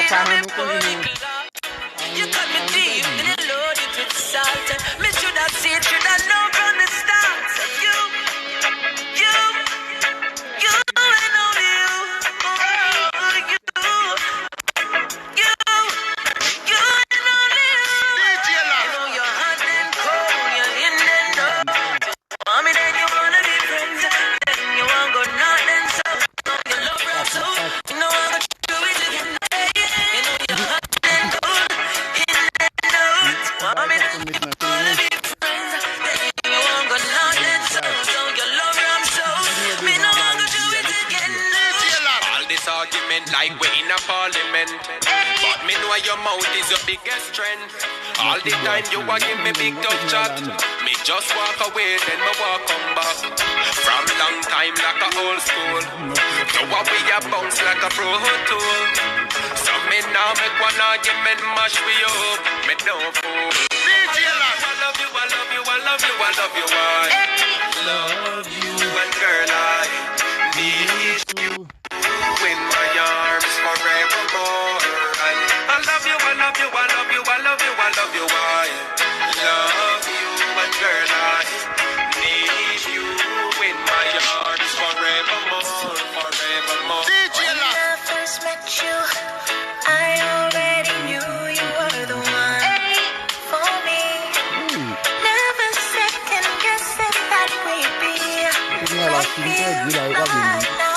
You cut me deep and you load it with salt. Me should have seen, should have known from the start. So you and only you. Oh, you and only you. You know you're hot and cold, you're in and out. Mommy, then you wanna be friends, then you want go north and south. You love rap so, you know I'm gonna do it again. You know you're hot and cold, in and out. Mommy, then you wanna be friends, then you want go north and south. So you love rap so, me know I'm gonna do it again. All this argument like we're in a parliament, but me know your mouth is your biggest strength. All the time you are give me big tough chat, me just walk away then me walk come back. From long time like a old school, so what we a bounce like a pro tool. So me now make one argument mash me up, me don't fool. I love you, I love you, I love you, I love you, I love you, and girl I need you in my arms forevermore. And I love you, I love you, I love you, I love you, I love you, I love you, and girl I need you in my arms forevermore, forevermore. When I first met you, I already knew you were the one for me. Never second guessed that we'd be like this.